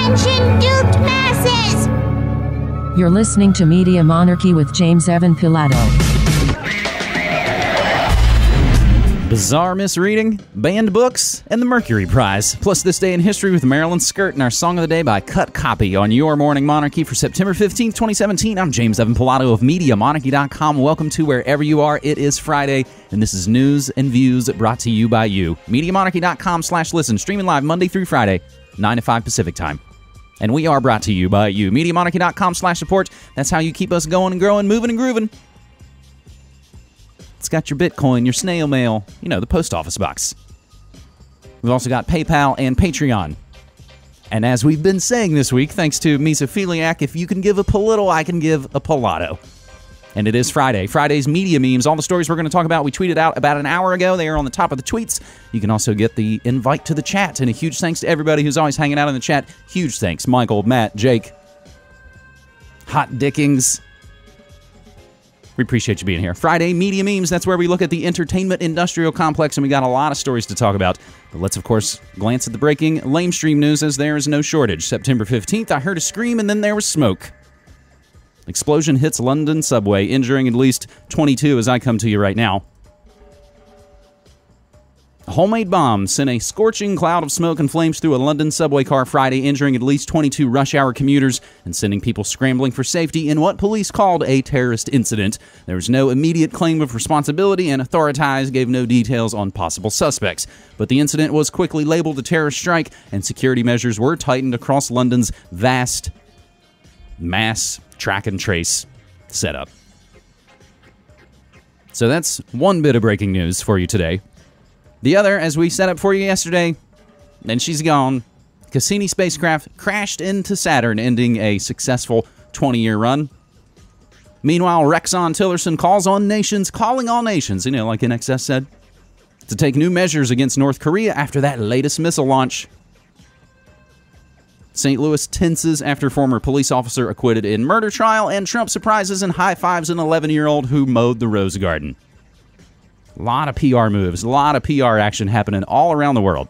Attention, duped masses! You're listening to Media Monarchy with James Evan Pilato. Bizarre misreading, banned books, and the Mercury Prize. Plus This Day in History with Marilyn Skirt and our Song of the Day by Cut Copy on your Morning Monarchy for September 15th, 2017. I'm James Evan Pilato of MediaMonarchy.com. Welcome to wherever you are. It is Friday, and this is News and Views brought to you by you. MediaMonarchy.com/listen, streaming live Monday through Friday, 9 to 5 Pacific Time. And we are brought to you by you. MediaMonarchy.com/support. That's how you keep us going and growing, moving and grooving. It's got your Bitcoin, your snail mail, the post office box. We've also got PayPal and Patreon. And as we've been saying this week, thanks to Mesophiliac, if you can give a Polittle, I can give a Pilato. And it is Friday. Friday's media memes. All the stories we're going to talk about, we tweeted out about an hour ago. They are on the top of the tweets. You can also get the invite to the chat. And a huge thanks to everybody who's always hanging out in the chat. Huge thanks. Michael, Matt, Jake, Hot Dickings. We appreciate you being here. Friday Media Memes, that's where we look at the entertainment industrial complex, and we got a lot of stories to talk about. But let's, of course, glance at the breaking lamestream news, as there is no shortage. September 15th, I heard a scream, and then there was smoke. Explosion hits London subway, injuring at least 22 as I come to you right now. A homemade bomb sent a scorching cloud of smoke and flames through a London subway car Friday, injuring at least 22 rush-hour commuters and sending people scrambling for safety in what police called a terrorist incident. There was no immediate claim of responsibility, and authorities gave no details on possible suspects. But the incident was quickly labeled a terrorist strike, and security measures were tightened across London's vast mass track and trace setup. So that's one bit of breaking news for you today. The other, as we set up for you yesterday, and she's gone, Cassini spacecraft crashed into Saturn, ending a successful 20-year run. Meanwhile, Rexon Tillerson calling all nations, like NXS said, to take new measures against North Korea after that latest missile launch. St. Louis tenses after former police officer acquitted in murder trial, and Trump surprises and high-fives an 11-year-old who mowed the rose garden. A lot of PR moves, a lot of PR action happening all around the world.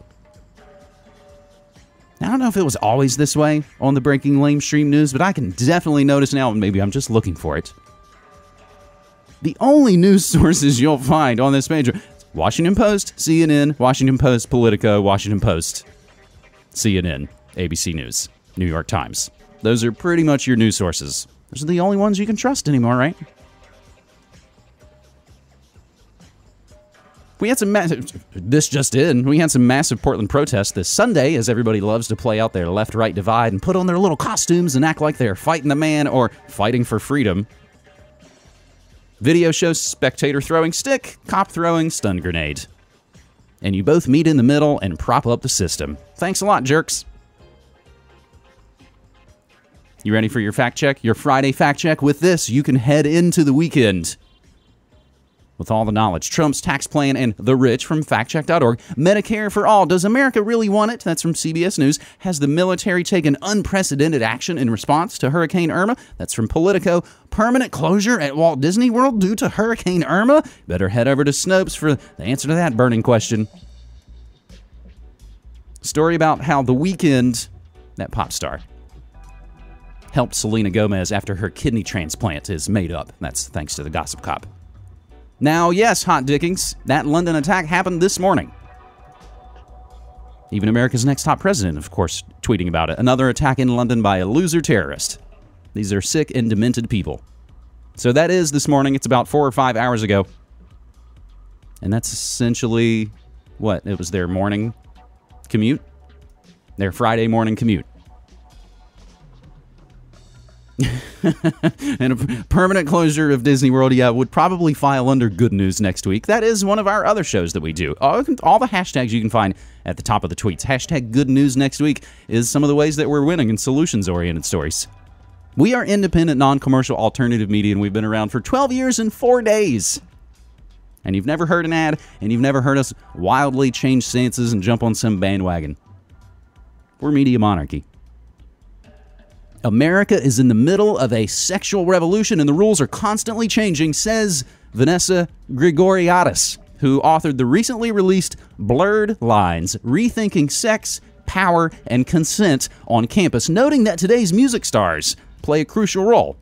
I don't know if it was always this way on the breaking lamestream news, but I can definitely notice now, and maybe I'm just looking for it. The only news sources you'll find on this page are Washington Post, CNN, Washington Post, Politico, Washington Post, CNN, ABC News, New York Times. Those are pretty much your news sources. Those are the only ones you can trust anymore, right? We had some massive Portland protests this Sunday, as everybody loves to play out their left-right divide and put on their little costumes and act like they're fighting the man or fighting for freedom. Video shows spectator throwing stick, cop throwing stun grenade. And you both meet in the middle and prop up the system. Thanks a lot, jerks. You ready for your fact check? Your Friday fact check? With this, you can head into the weekend with all the knowledge. Trump's tax plan and the rich from factcheck.org. Medicare for all. Does America really want it? That's from CBS News. Has the military taken unprecedented action in response to Hurricane Irma? That's from Politico. Permanent closure at Walt Disney World due to Hurricane Irma? Better head over to Snopes for the answer to that burning question. Story about how The Weeknd, that pop star, helped Selena Gomez after her kidney transplant is made up. That's thanks to the Gossip Cop. Now, yes, hot dickings, that London attack happened this morning. Even America's next top president, of course, tweeting about it. Another attack in London by a loser terrorist. These are sick and demented people. So that is this morning. It's about 4 or 5 hours ago. And that's essentially what? It was their morning commute? Their Friday morning commute. And a permanent closure of Disney World, would probably file under good news next week. That is one of our other shows that we do. All the hashtags you can find at the top of the tweets. Hashtag good news next week is some of the ways that we're winning in solutions-oriented stories. We are independent, non-commercial, alternative media, and we've been around for 12 years and 4 days. And you've never heard an ad, and you've never heard us wildly change stances and jump on some bandwagon. We're Media Monarchy. America is in the middle of a sexual revolution and the rules are constantly changing, says Vanessa Grigoriadis, who authored the recently released Blurred Lines, Rethinking Sex, power and consent on campus, noting that today's music stars play a crucial role.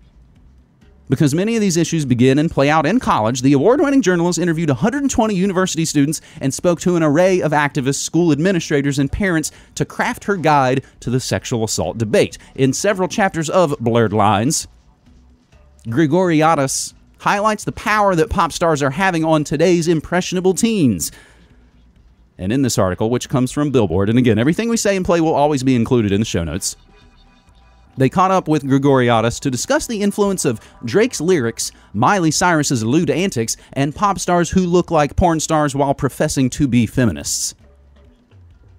Because many of these issues begin and play out in college, the award-winning journalist interviewed 120 university students and spoke to an array of activists, school administrators, and parents to craft her guide to the sexual assault debate. In several chapters of Blurred Lines, Grigoriadis highlights the power that pop stars are having on today's impressionable teens. And in this article, which comes from Billboard, and again, everything we say and play will always be included in the show notes, they caught up with Grigoriadis to discuss the influence of Drake's lyrics, Miley Cyrus's lewd antics, and pop stars who look like porn stars while professing to be feminists.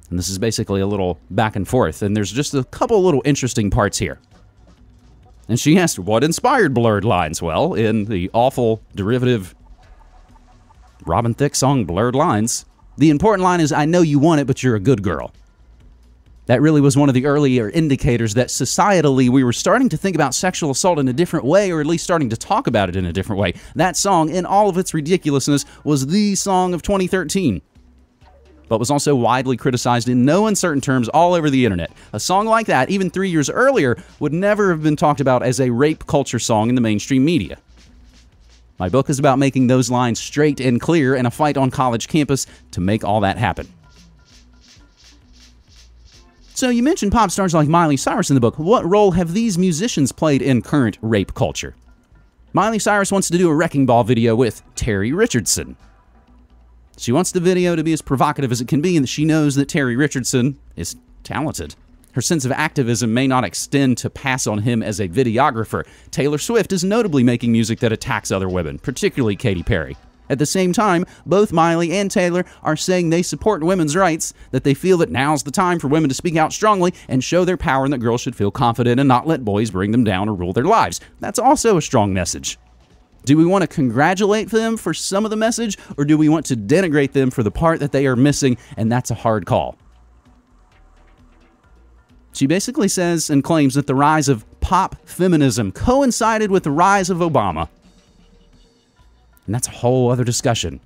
And this is basically a little back and forth, and there's just a couple little interesting parts here. And she asked, what inspired Blurred Lines? Well, in the awful, derivative Robin Thicke song Blurred Lines, the important line is, I know you want it, but you're a good girl. That really was one of the earlier indicators that societally we were starting to think about sexual assault in a different way, or at least starting to talk about it in a different way. That song, in all of its ridiculousness, was the song of 2013, but was also widely criticized in no uncertain terms all over the internet. A song like that, even 3 years earlier, would never have been talked about as a rape culture song in the mainstream media. My book is about making those lines straight and clear and a fight on college campus to make all that happen. So you mentioned pop stars like Miley Cyrus in the book. What role have these musicians played in current rape culture? Miley Cyrus wants to do a Wrecking Ball video with Terry Richardson. She wants the video to be as provocative as it can be, and she knows that Terry Richardson is talented. Her sense of activism may not extend to pass on him as a videographer. Taylor Swift is notably making music that attacks other women, particularly Katy Perry. At the same time, both Miley and Taylor are saying they support women's rights, that they feel that now's the time for women to speak out strongly and show their power, and that girls should feel confident and not let boys bring them down or rule their lives. That's also a strong message. Do we want to congratulate them for some of the message, or do we want to denigrate them for the part that they are missing? And that's a hard call. She basically says and claims that the rise of pop feminism coincided with the rise of Obama. And that's a whole other discussion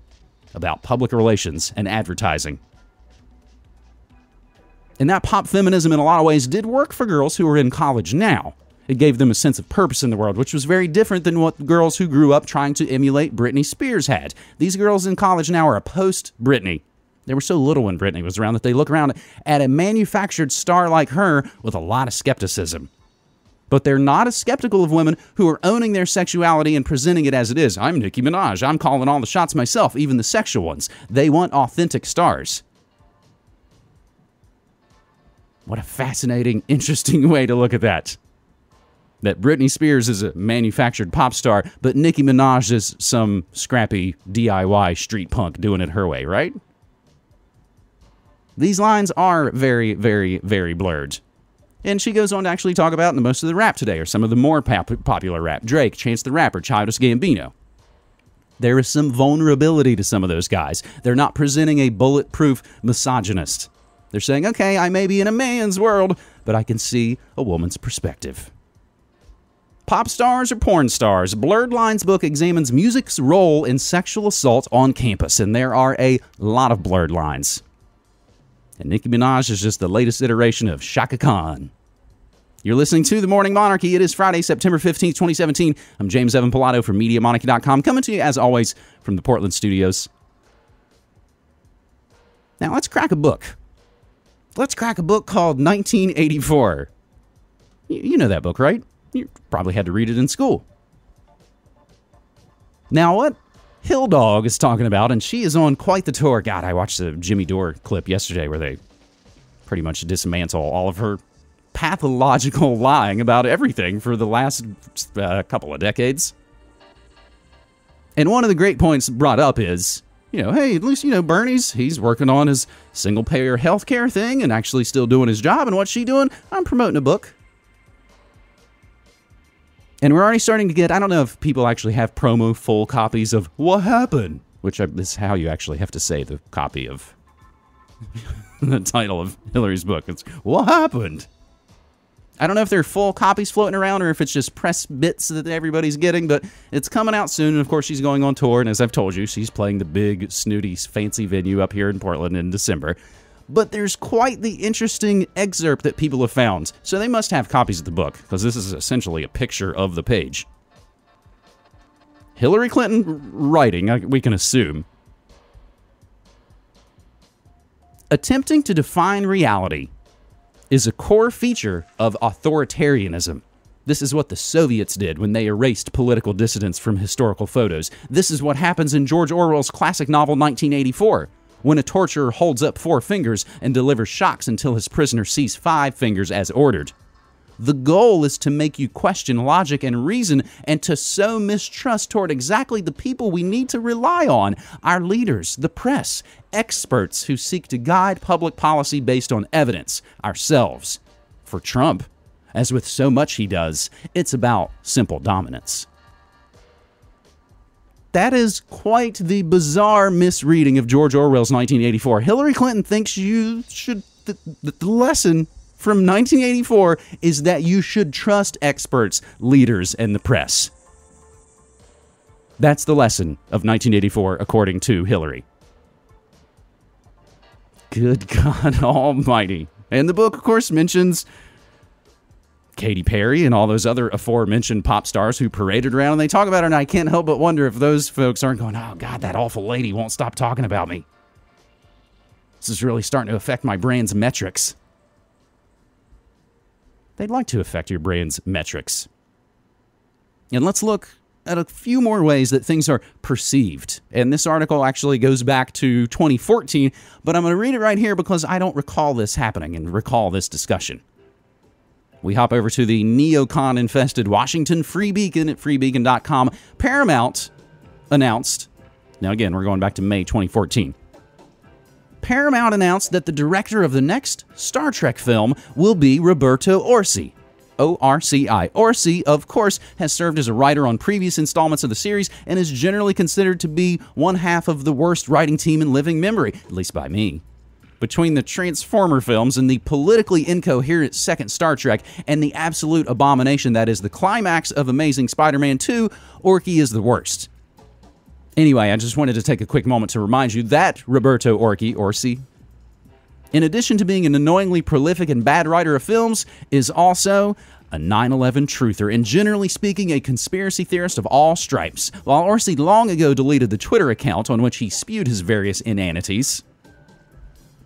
about public relations and advertising. And that pop feminism in a lot of ways did work for girls who are in college now. It gave them a sense of purpose in the world, which was very different than what girls who grew up trying to emulate Britney Spears had. These girls in college now are a post-Britney. They were so little when Britney was around that they look around at a manufactured star like her with a lot of skepticism. But they're not as skeptical of women who are owning their sexuality and presenting it as it is. I'm Nicki Minaj. I'm calling all the shots myself, even the sexual ones. They want authentic stars. What a fascinating, interesting way to look at that. That Britney Spears is a manufactured pop star, but Nicki Minaj is some scrappy DIY street punk doing it her way, right? These lines are very, very, very blurred. And she goes on to actually talk about most of the rap today, or some of the more popular rap. Drake, Chance the Rapper, Childish Gambino. There is some vulnerability to some of those guys. They're not presenting a bulletproof misogynist. They're saying, okay, I may be in a man's world, but I can see a woman's perspective. Pop stars or porn stars? Blurred Lines book examines music's role in sexual assault on campus, and there are a lot of blurred lines. And Nicki Minaj is just the latest iteration of Shaka Khan. You're listening to The Morning Monarchy. It is Friday, September 15th, 2017. I'm James Evan Pilato from MediaMonarchy.com, coming to you, as always, from the Portland studios. Now, let's crack a book. Let's crack a book called 1984. You know that book, right? You probably had to read it in school. Now, what Hill Dog is talking about, and she is on quite the tour. God, I watched the Jimmy Dore clip yesterday where they pretty much dismantle all of her pathological lying about everything for the last couple of decades. And one of the great points brought up is, hey, at least, Bernie's, he's working on his single-payer healthcare thing and actually still doing his job. And what's she doing? I'm promoting a book. And we're already starting to get, I don't know if people actually have promo full copies of What Happened, which is how you actually have to say the copy of the title of Hillary's book. It's What Happened. I don't know if there are full copies floating around or if it's just press bits that everybody's getting, but it's coming out soon. And of course, she's going on tour. And as I've told you, she's playing the big, snooty, fancy venue up here in Portland in December. but there's quite the interesting excerpt that people have found. So they must have copies of the book, because this is essentially a picture of the page. Hillary Clinton writing, we can assume. Attempting to define reality is a core feature of authoritarianism. This is what the Soviets did when they erased political dissidents from historical photos. This is what happens in George Orwell's classic novel 1984, when a torturer holds up 4 fingers and delivers shocks until his prisoner sees 5 fingers as ordered. The goal is to make you question logic and reason and to sow mistrust toward exactly the people we need to rely on, our leaders, the press, experts who seek to guide public policy based on evidence, ourselves. For Trump, as with so much he does, it's about simple dominance. That is quite the bizarre misreading of George Orwell's 1984. Hillary Clinton thinks you should... The lesson from 1984 is that you should trust experts, leaders, and the press. That's the lesson of 1984, according to Hillary. Good God Almighty. And the book, of course, mentions Katy Perry and all those other aforementioned pop stars who paraded around, and they talk about her, and I can't help but wonder if those folks aren't going, oh, God, that awful lady won't stop talking about me. This is really starting to affect my brand's metrics. They'd like to affect your brand's metrics. And let's look at a few more ways that things are perceived. And this article actually goes back to 2014, but I'm going to read it right here because I don't recall this happening and recall this discussion. We hop over to the neocon-infested Washington Free Beacon at freebeacon.com. Paramount announced, now again, we're going back to May 2014. Paramount announced that the director of the next Star Trek film will be Roberto Orci. O-R-C-I. Orci, of course, has served as a writer on previous installments of the series and is generally considered to be one half of the worst writing team in living memory, at least by me. Between the Transformer films and the politically incoherent second Star Trek and the absolute abomination that is the climax of Amazing Spider-Man 2, Orci is the worst. Anyway, I just wanted to take a quick moment to remind you that Roberto Orci, in addition to being an annoyingly prolific and bad writer of films, is also a 9/11 truther and, generally speaking, a conspiracy theorist of all stripes. While Orci long ago deleted the Twitter account on which he spewed his various inanities,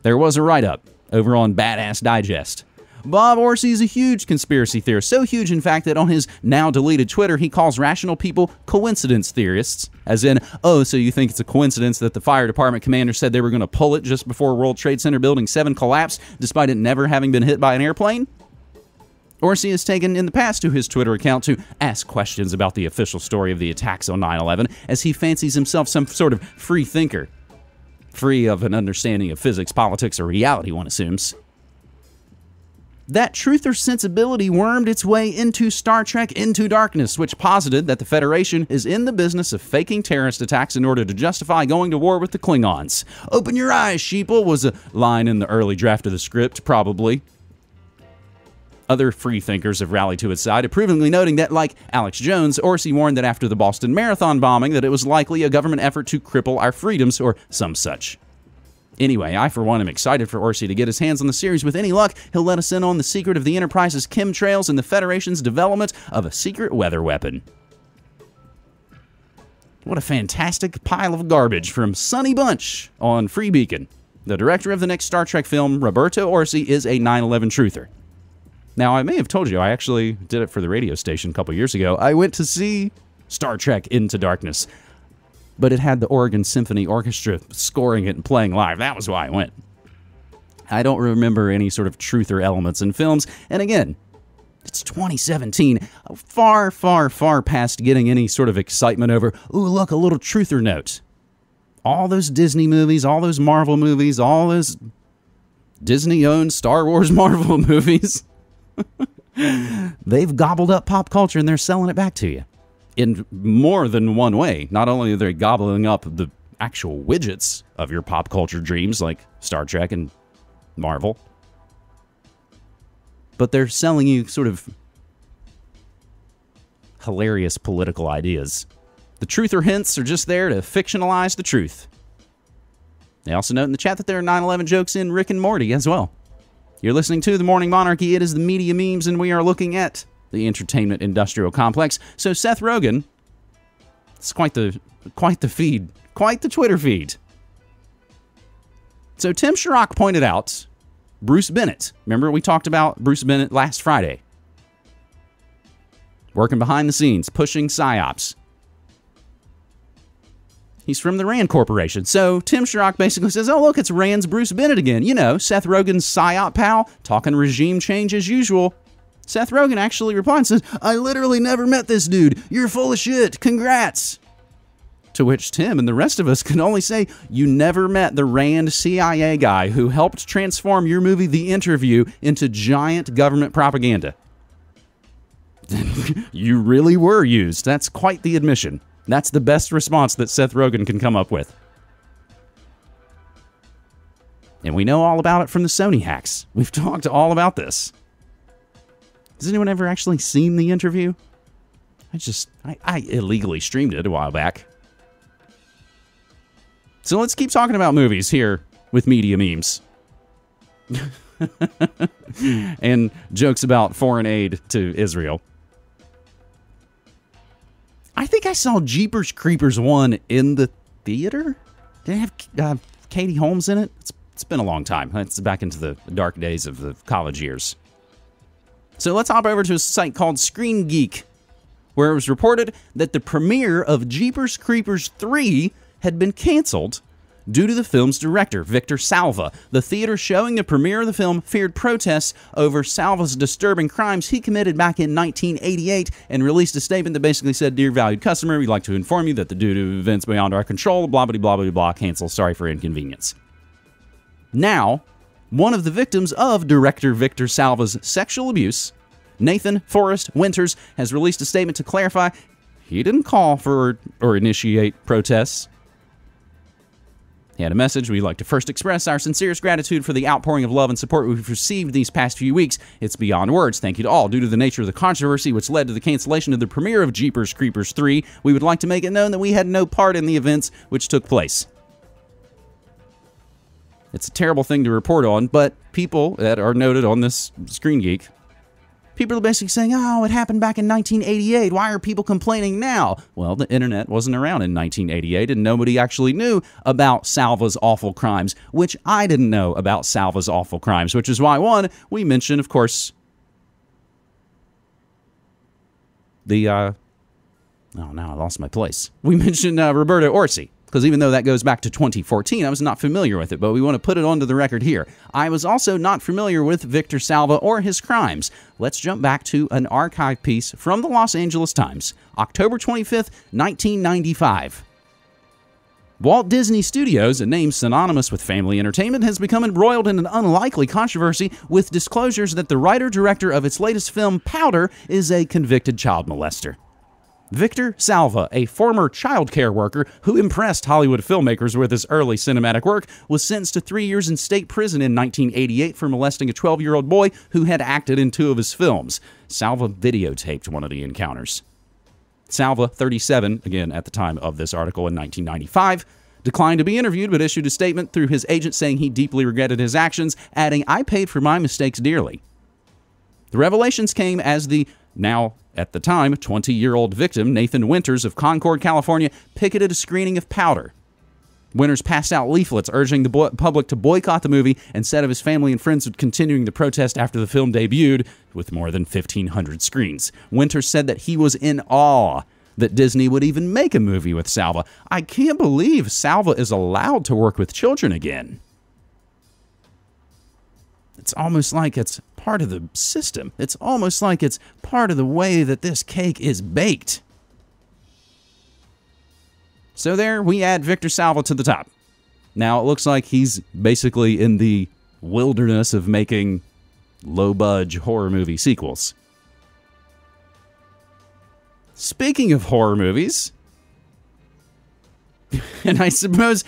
there was a write-up over on Badass Digest. Bob Orci is a huge conspiracy theorist, so huge, in fact, that on his now-deleted Twitter, he calls rational people coincidence theorists, as in, oh, so you think it's a coincidence that the fire department commander said they were going to pull it just before World Trade Center Building 7 collapsed, despite it never having been hit by an airplane? Orci has taken in the past to his Twitter account to ask questions about the official story of the attacks on 9/11, as he fancies himself some sort of free thinker. Free of an understanding of physics, politics, or reality, one assumes. That truth or sensibility wormed its way into Star Trek Into Darkness, which posited that the Federation is in the business of faking terrorist attacks in order to justify going to war with the Klingons. Open your eyes, sheeple, was a line in the early draft of the script, probably. Other freethinkers have rallied to its side, approvingly noting that, like Alex Jones, Orci warned that after the Boston Marathon bombing that it was likely a government effort to cripple our freedoms or some such. Anyway, I for one am excited for Orci to get his hands on the series. With any luck, he'll let us in on the secret of the Enterprise's chemtrails and the Federation's development of a secret weather weapon. What a fantastic pile of garbage from Sonny Bunch on Free Beacon. The director of the next Star Trek film, Roberto Orci, is a 9/11 truther. Now, I may have told you, I actually did it for the radio station a couple years ago. I went to see Star Trek Into Darkness, but it had the Oregon Symphony Orchestra scoring it and playing live. That was why I went. I don't remember any sort of truther elements in films, and again, it's 2017, far, far, far past getting any sort of excitement over, ooh, look, a little truther note. All those Disney movies, all those Marvel movies, all those Disney-owned Star Wars Marvel movies, they've gobbled up pop culture and they're selling it back to you in more than one way. Not only are they gobbling up the actual widgets of your pop culture dreams like Star Trek and Marvel, but they're selling you sort of hilarious political ideas. The truther hints are just there to fictionalize the truth. They also note in the chat that there are 9/11 jokes in Rick and Morty as well. You're listening to The Morning Monarchy. It is the Media Memes, and we are looking at the entertainment industrial complex. So Seth Rogen, it's quite the feed, quite the Twitter feed. So Tim Sharrock pointed out Bruce Bennett. Remember we talked about Bruce Bennett last Friday. Working behind the scenes, pushing psyops. He's from the Rand Corporation. So Tim Sharrock basically says, oh, look, it's Rand's Bruce Bennett again. You know, Seth Rogen's psyop pal, talking regime change as usual. Seth Rogen actually replied and says, I literally never met this dude. You're full of shit. Congrats. To which Tim and the rest of us can only say, you never met the Rand CIA guy who helped transform your movie The Interview into giant government propaganda. You really were used. That's quite the admission. That's the best response that Seth Rogen can come up with. And we know all about it from the Sony hacks. We've talked all about this. Has anyone ever actually seen The Interview? I illegally streamed it a while back. So let's keep talking about movies here with Media Memes. And jokes about foreign aid to Israel. I think I saw Jeepers Creepers 1 in the theater. Did it have Katie Holmes in it? It's been a long time. It's back into the dark days of the college years. So let's hop over to a site called Screen Geek, where it was reported that the premiere of Jeepers Creepers 3 had been canceled due to the film's director, Victor Salva. The theater showing the premiere of the film feared protests over Salva's disturbing crimes he committed back in 1988 and released a statement that basically said, Dear valued customer, we'd like to inform you that due to events beyond our control, blah, blah, blah, blah, blah, cancel, sorry for inconvenience. Now, one of the victims of director Victor Salva's sexual abuse, Nathan Forrest Winters, has released a statement to clarify he didn't call for or initiate protests. He had a message. We'd like to first express our sincerest gratitude for the outpouring of love and support we've received these past few weeks. It's beyond words. Thank you to all. Due to the nature of the controversy which led to the cancellation of the premiere of Jeepers Creepers 3, we would like to make it known that we had no part in the events which took place. It's a terrible thing to report on, but people that are noted on this Screen Geek, people are basically saying, oh, it happened back in 1988. Why are people complaining now? Well, the internet wasn't around in 1988, and nobody actually knew about Salva's awful crimes, which I didn't know about Salva's awful crimes, which is why, one, we mentioned, of course, now I lost my place. We mentioned Roberto Orsi. Because even though that goes back to 2014, I was not familiar with it, but we want to put it onto the record here. I was also not familiar with Victor Salva or his crimes. Let's jump back to an archive piece from the Los Angeles Times, October 25th, 1995. Walt Disney Studios, a name synonymous with family entertainment, has become embroiled in an unlikely controversy with disclosures that the writer-director of its latest film, Powder, is a convicted child molester. Victor Salva, a former child care worker who impressed Hollywood filmmakers with his early cinematic work, was sentenced to 3 years in state prison in 1988 for molesting a 12-year-old boy who had acted in 2 of his films. Salva videotaped one of the encounters. Salva, 37, again at the time of this article in 1995, declined to be interviewed but issued a statement through his agent saying he deeply regretted his actions, adding, I paid for my mistakes dearly. The revelations came as the now, at the time, 20-year-old victim, Nathan Winters of Concord, California, picketed a screening of Powder. Winters passed out leaflets urging the public to boycott the movie and said of his family and friends continuing the protest after the film debuted with more than 1,500 screens. Winters said that he was in awe that Disney would even make a movie with Salva. I can't believe Salva is allowed to work with children again. It's almost like it's part of the system. It's almost like it's part of the way that this cake is baked. So there, we add Victor Salva to the top. Now, it looks like he's basically in the wilderness of making low-budge horror movie sequels. Speaking of horror movies, and I suppose,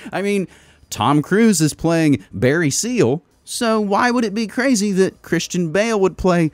Tom Cruise is playing Barry Seal, so why would it be crazy that Christian Bale would play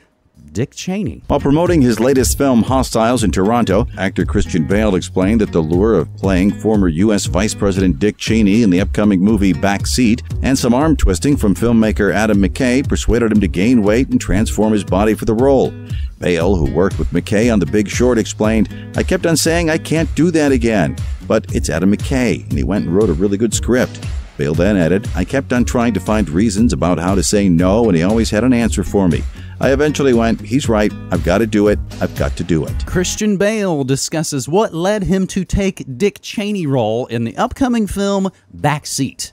Dick Cheney. While promoting his latest film, Hostiles, in Toronto, actor Christian Bale explained that the lure of playing former U.S. Vice President Dick Cheney in the upcoming movie Backseat and some arm twisting from filmmaker Adam McKay persuaded him to gain weight and transform his body for the role. Bale, who worked with McKay on The Big Short, explained, "I kept on saying I can't do that again, but it's Adam McKay, and he went and wrote a really good script." Bale then added, "I kept on trying to find reasons about how to say no, and he always had an answer for me. I eventually went, he's right, I've got to do it, I've got to do it." Christian Bale discusses what led him to take Dick Cheney role in the upcoming film Backseat.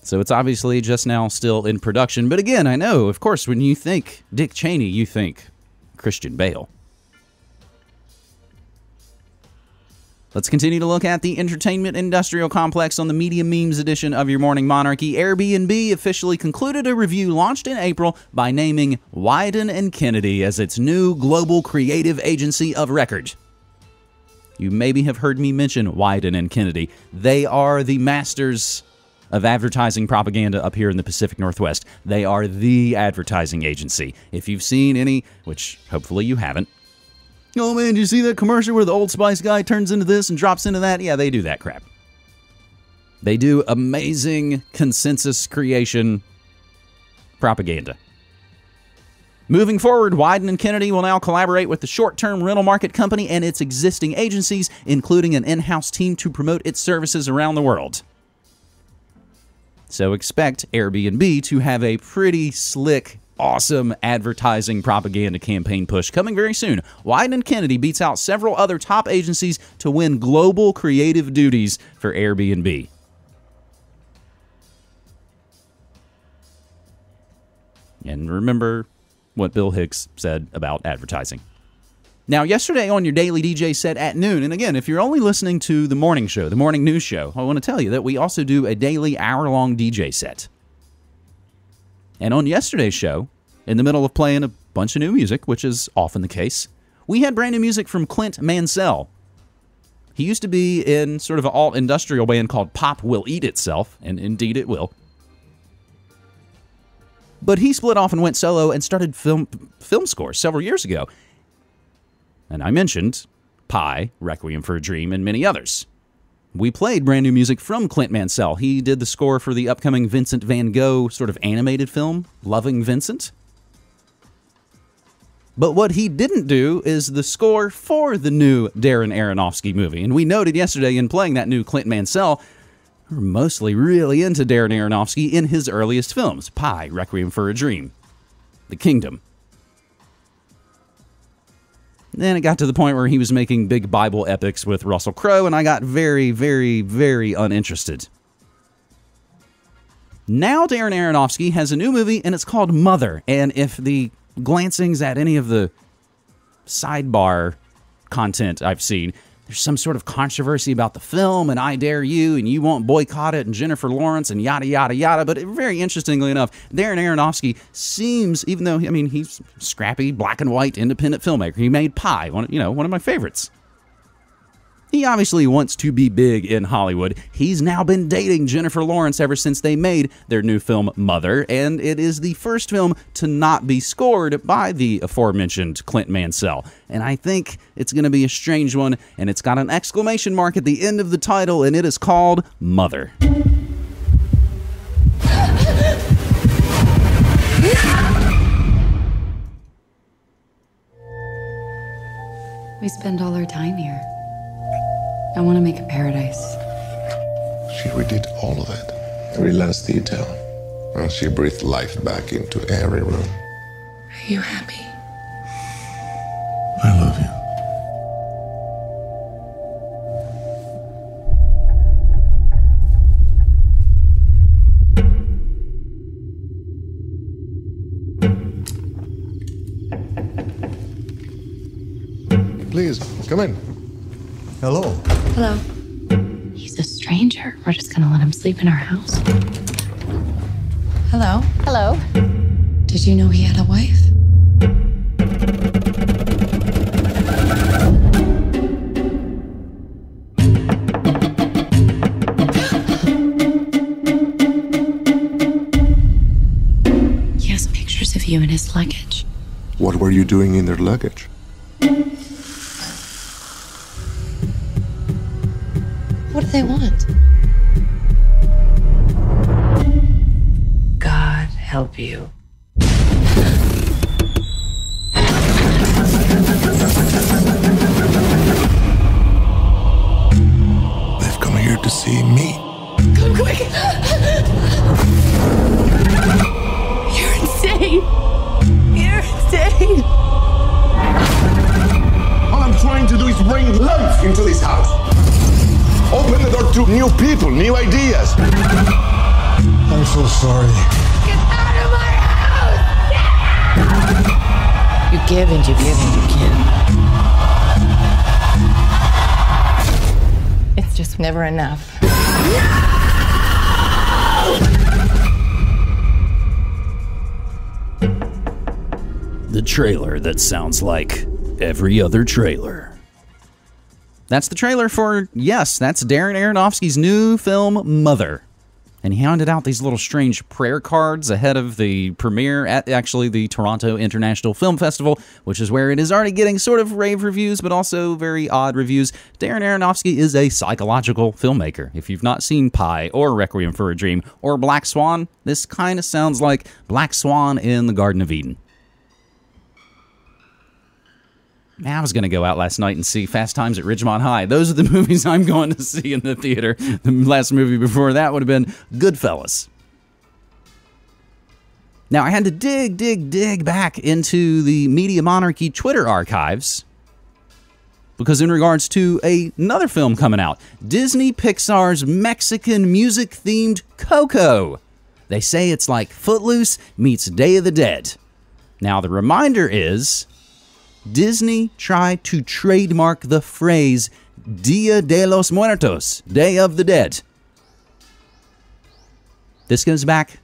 So it's obviously just now still in production, but again, I know, of course, when you think Dick Cheney, you think Christian Bale. Let's continue to look at the entertainment industrial complex on the Media Memes edition of your Morning Monarchy. Airbnb officially concluded a review launched in April by naming Wieden Kennedy as its new global creative agency of record. You maybe have heard me mention Wieden Kennedy. They are the masters of advertising propaganda up here in the Pacific Northwest. They are the advertising agency. If you've seen any, which hopefully you haven't, "Oh man, did you see that commercial where the Old Spice guy turns into this and drops into that?" Yeah, they do that crap. They do amazing consensus creation propaganda. Moving forward, Wieden Kennedy will now collaborate with the short-term rental market company and its existing agencies, including an in-house team to promote its services around the world. So expect Airbnb to have a pretty slick, awesome advertising propaganda campaign push coming very soon. Wieden Kennedy beats out several other top agencies to win global creative duties for Airbnb. And remember what Bill Hicks said about advertising. Now, yesterday on your daily DJ set at noon, and again, if you're only listening to the morning show, the morning news show, I want to tell you that we also do a daily hour-long DJ set. And on yesterday's show, in the middle of playing a bunch of new music, which is often the case, we had brand new music from Clint Mansell. He used to be in sort of an alt-industrial band called Pop Will Eat Itself, and indeed it will. But he split off and went solo and started film scores several years ago. And I mentioned Pi, Requiem for a Dream, and many others. We played brand new music from Clint Mansell. He did the score for the upcoming Vincent van Gogh sort of animated film, Loving Vincent. But what he didn't do is the score for the new Darren Aronofsky movie. And we noted yesterday in playing that new Clint Mansell, we're mostly really into Darren Aronofsky in his earliest films, Pi, Requiem for a Dream, The Kingdom. Then it got to the point where he was making big Bible epics with Russell Crowe, and I got very, very, very uninterested. Now Darren Aronofsky has a new movie, and it's called Mother. And if the glancings at any of the sidebar content I've seen, there's some sort of controversy about the film, and I dare you, and you won't boycott it, and Jennifer Lawrence, and yada, yada, yada. But very interestingly enough, Darren Aronofsky seems, even though, I mean, he's a scrappy, black and white, independent filmmaker. He made Pi, one of my favorites. He obviously wants to be big in Hollywood. He's now been dating Jennifer Lawrence ever since they made their new film, Mother, and it is the first film to not be scored by the aforementioned Clint Mansell. And I think it's going to be a strange one, and it's got an exclamation mark at the end of the title, and it is called Mother. We spend all our time here. I want to make a paradise. She redid all of it, every last detail. And she breathed life back into every room. Are you happy? I love you. Please, come in. Hello. Hello. He's a stranger. We're just gonna let him sleep in our house. Hello. Hello. Did you know he had a wife? He has pictures of you in his luggage. What were were you doing in their luggage? What do they want? God help you. They've come here to see me. Come quick! You're insane! You're insane! All I'm trying to do is bring life into this house. Open the door to new people, new ideas. I'm so sorry. Get out of my house! You give and you give and you give. It's just never enough. The trailer that sounds like every other trailer. That's the trailer for, yes, that's Darren Aronofsky's new film, Mother. And he handed out these little strange prayer cards ahead of the premiere at actually the Toronto International Film Festival, which is where it is already getting sort of rave reviews, but also very odd reviews. Darren Aronofsky is a psychological filmmaker. If you've not seen Pi or Requiem for a Dream or Black Swan, this kind of sounds like Black Swan in the Garden of Eden. I was going to go out last night and see Fast Times at Ridgemont High. Those are the movies I'm going to see in the theater. The last movie before that would have been Goodfellas. Now, I had to dig back into the Media Monarchy Twitter archives because in regards to another film coming out, Disney Pixar's Mexican music-themed Coco. They say it's like Footloose meets Day of the Dead. Now, the reminder is Disney tried to trademark the phrase Dia de los Muertos, Day of the Dead. This goes back,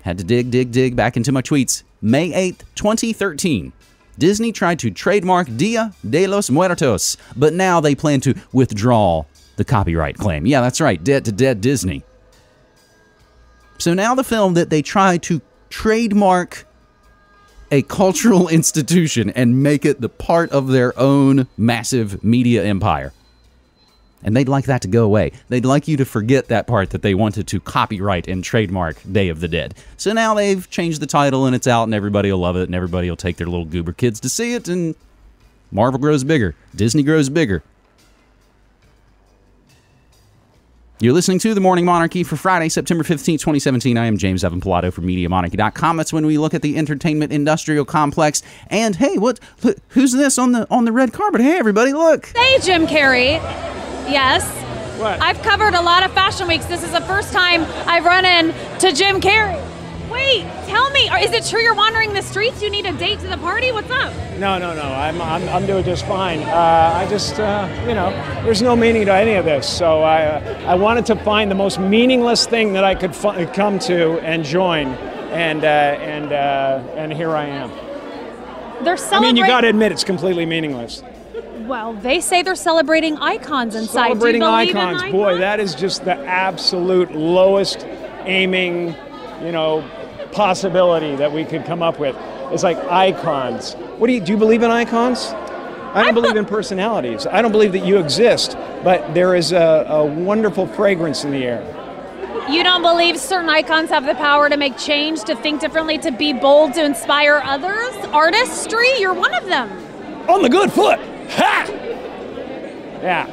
had to dig back into my tweets. May 8th, 2013. Disney tried to trademark Dia de los Muertos, but now they plan to withdraw the copyright claim. Yeah, that's right, Dead to Dead Disney. So now the film that they tried to trademark a cultural institution and make it the part of their own massive media empire. And they'd like that to go away. They'd like you to forget that part that they wanted to copyright and trademark Day of the Dead. So now they've changed the title and it's out and everybody will love it and everybody will take their little goober kids to see it and Marvel grows bigger. Disney grows bigger. You're listening to The Morning Monarchy for Friday, September 15th, 2017. I am James Evan Pilato from MediaMonarchy.com. That's when we look at the entertainment industrial complex. And hey, who's this on the red carpet? Hey, everybody, look. Hey, Jim Carrey. Yes. What? I've covered a lot of fashion weeks. This is the first time I've run into Jim Carrey. Wait, tell me, is it true you're wandering the streets? You need a date to the party? What's up? No. I'm doing just fine. I just, there's no meaning to any of this. So I wanted to find the most meaningless thing that I could come to and join, and here I am. They're celebrating. You got to admit it's completely meaningless. Well, they say they're celebrating icons inside. Celebrating Do you believe icons, in boy, that is just the absolute lowest aiming, possibility that we could come up with. It's like icons. Do you believe in icons? I don't believe in personalities. I don't believe that you exist, but there is a wonderful fragrance in the air. You don't believe certain icons have the power to make change, to think differently, to be bold, to inspire others? Artistry? You're one of them. On the good foot! Ha! Yeah.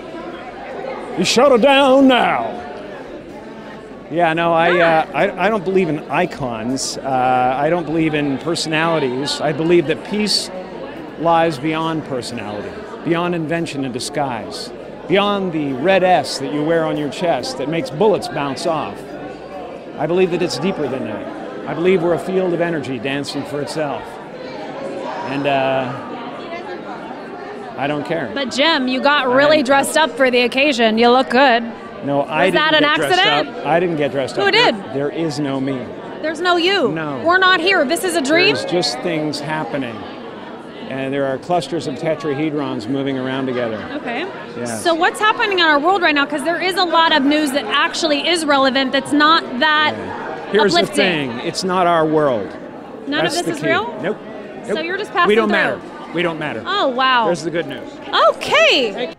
You shut her down now. Yeah, no, I don't believe in icons. I don't believe in personalities. I believe that peace lies beyond personality, beyond invention and disguise, beyond the red S that you wear on your chest that makes bullets bounce off. I believe that it's deeper than that. I believe we're a field of energy dancing for itself. And I don't care. But Jim, you got really dressed up for the occasion. You look good. No, I didn't get dressed up. I didn't get dressed up. Who did? There is no me. There's no you. No. We're not here. This is a dream? There's just things happening. And there are clusters of tetrahedrons moving around together. Okay. Yes. So what's happening in our world right now? Because there is a lot of news that actually is relevant that's not that Here's uplifting. the thing. It's not our world. None of That's this the is key. real? Nope. So you're just passing We don't through. matter. We don't matter. Oh, wow. There's the good news. Okay.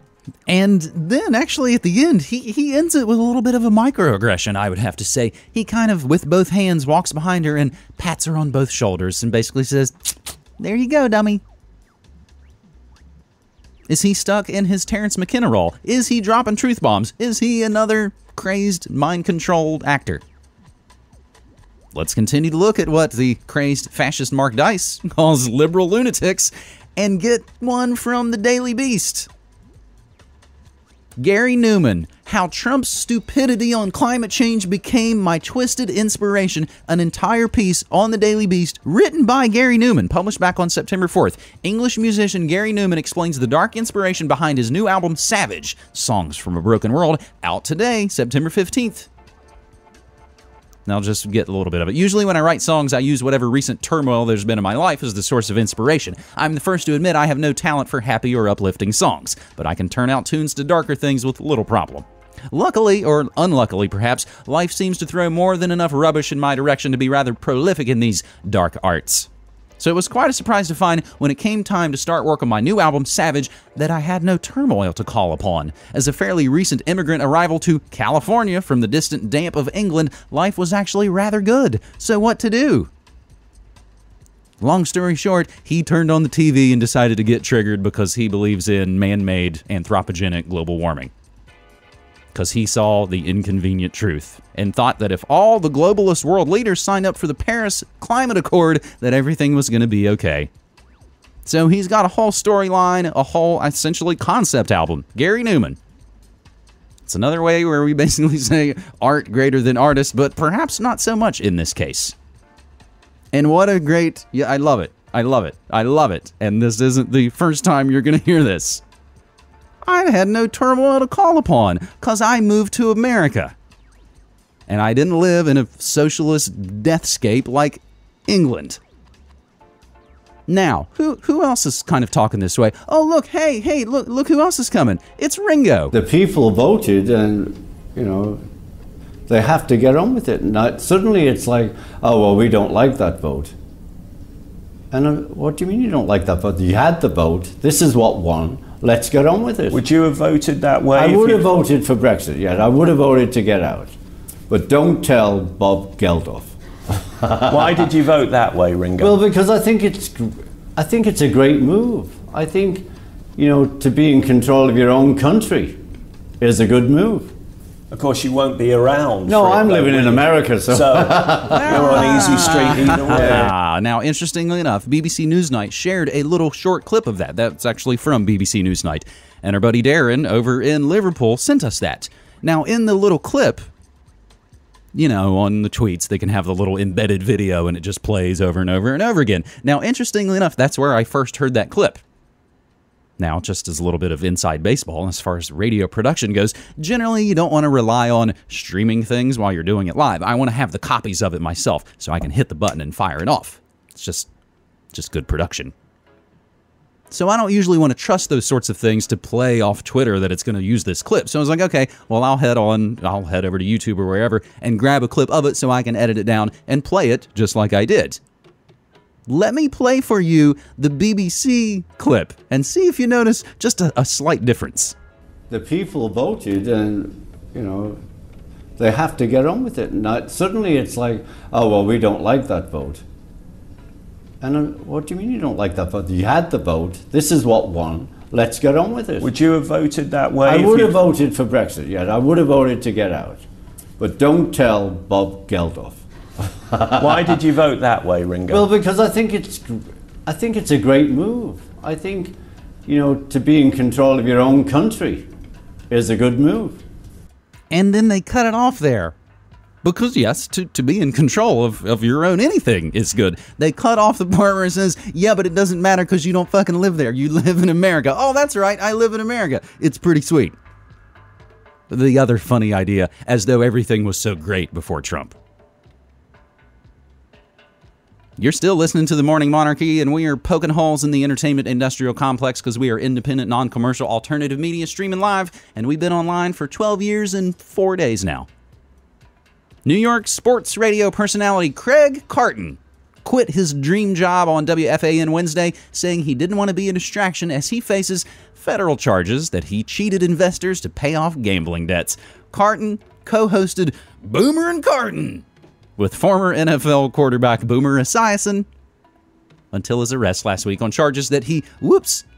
And then, actually, at the end, he ends it with a little bit of a microaggression, I would have to say. He kind of, with both hands, walks behind her and pats her on both shoulders and basically says, "There you go, dummy." Is he stuck in his Terrence McKenna role? Is he dropping truth bombs? Is he another crazed, mind-controlled actor? Let's continue to look at what the crazed fascist Mark Dice calls liberal lunatics and get one from the Daily Beast. Gary Numan, How Trump's Stupidity on Climate Change Became My Twisted Inspiration, an entire piece on the Daily Beast written by Gary Numan, published back on September 4th. English musician Gary Numan explains the dark inspiration behind his new album Savage, Songs from a Broken World, out today, September 15th. Now, I'll just get a little bit of it. Usually when I write songs, I use whatever recent turmoil there's been in my life as the source of inspiration. I'm the first to admit I have no talent for happy or uplifting songs, but I can turn out tunes to darker things with little problem. Luckily, or unluckily perhaps, life seems to throw more than enough rubbish in my direction to be rather prolific in these dark arts. So it was quite a surprise to find when it came time to start work on my new album, Savage, that I had no turmoil to call upon. As a fairly recent immigrant arrival to California from the distant damp of England, life was actually rather good. So what to do? Long story short, he turned on the TV and decided to get triggered because he believes in man-made anthropogenic global warming. Because he saw the inconvenient truth and thought that if all the globalist world leaders signed up for the Paris Climate Accord, that everything was going to be okay. So he's got a whole storyline, a whole essentially concept album. Gary Numan. It's another way where we basically say art greater than artist, but perhaps not so much in this case. And what a great, yeah, I love it. I love it. I love it. And this isn't the first time you're going to hear this. I had no turmoil to call upon because I moved to America. And I didn't live in a socialist deathscape like England. Now, who else is kind of talking this way? Oh, look, hey, look who else is coming. It's Ringo. The people voted and, you know, they have to get on with it. And suddenly it's like, oh, well, we don't like that vote. And what do you mean you don't like that vote? You had the vote. This is what won. Let's get on with it. Would you have voted that way? I would have voted for Brexit, yes. I would have voted to get out. But don't tell Bob Geldof. Why did you vote that way, Ringo? Well, because I think it's a great move. I think, you know, to be in control of your own country is a good move. Of course, you won't be around. No, I'm living in America, so you're on easy street either way. Now, interestingly enough, BBC Newsnight shared a little short clip of that. That's actually from BBC Newsnight. And our buddy Darren over in Liverpool sent us that. Now, in the little clip, you know, on the tweets, they can have the little embedded video and it just plays over and over and over again. Now, interestingly enough, that's where I first heard that clip. Now, just as a little bit of inside baseball, as far as radio production goes, generally you don't want to rely on streaming things while you're doing it live. I want to have the copies of it myself so I can hit the button and fire it off. It's just good production. So I don't usually want to trust those sorts of things to play off Twitter that it's going to use this clip. So I was like, okay, well, I'll head over to YouTube or wherever and grab a clip of it so I can edit it down and play it just like I did. Let me play for you the BBC clip and see if you notice just a slight difference. The people voted and, you know, they have to get on with it. And suddenly it's like, oh, well, we don't like that vote. And what do you mean you don't like that vote? You had the vote. This is what won. Let's get on with it. Would you have voted that way? I would have voted for Brexit, yes. I would have voted to get out. But don't tell Bob Geldof. Why did you vote that way, Ringo? Well, because I think it's a great move. I think, you know, to be in control of your own country is a good move. And then they cut it off there. Because, yes, to be in control of your own anything is good. They cut off the part where it says, yeah, but it doesn't matter because you don't fucking live there. You live in America. Oh, that's right. I live in America. It's pretty sweet. The other funny idea, as though everything was so great before Trump. You're still listening to The Morning Monarchy, and we are poking holes in the entertainment industrial complex because we are independent, non-commercial, alternative media streaming live, and we've been online for 12 years and 4 days now. New York sports radio personality Craig Carton quit his dream job on WFAN Wednesday, saying he didn't want to be a distraction as he faces federal charges that he cheated investors to pay off gambling debts. Carton co-hosted Boomer and Carton with former NFL quarterback Boomer Esiason until his arrest last week on charges that he,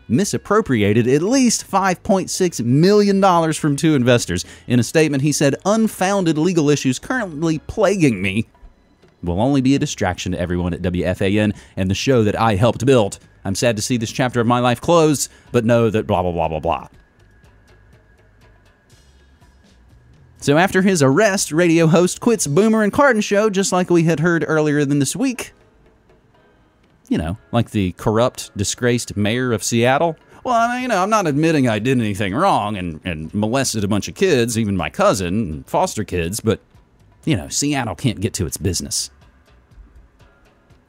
misappropriated at least $5.6 million from two investors. In a statement, he said, "Unfounded legal issues currently plaguing me will only be a distraction to everyone at WFAN and the show that I helped build. I'm sad to see this chapter of my life close, but know that blah, blah, blah, blah, blah." So after his arrest, radio host quits Boomer and Carton show, just like we had heard earlier than this week. You know, like the corrupt, disgraced mayor of Seattle. Well, I'm not admitting I did anything wrong and molested a bunch of kids, even my cousin and foster kids, but, Seattle can't get to its business.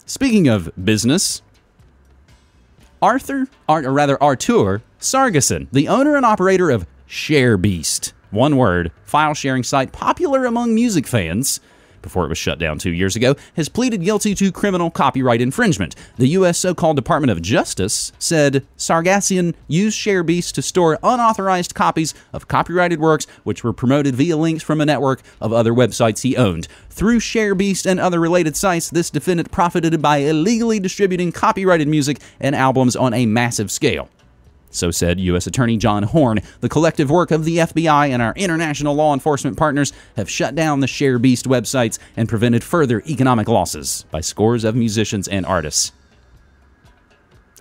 Speaking of business, Artur Sargsson, the owner and operator of Sharebeast, one word, file-sharing site popular among music fans, before it was shut down 2 years ago, has pleaded guilty to criminal copyright infringement. The U.S. so-called Department of Justice said Sargsson used Sharebeast to store unauthorized copies of copyrighted works which were promoted via links from a network of other websites he owned. Through Sharebeast and other related sites, this defendant profited by illegally distributing copyrighted music and albums on a massive scale. So said U.S. Attorney John Horn. The collective work of the FBI and our international law enforcement partners have shut down the Sharebeast websites and prevented further economic losses by scores of musicians and artists.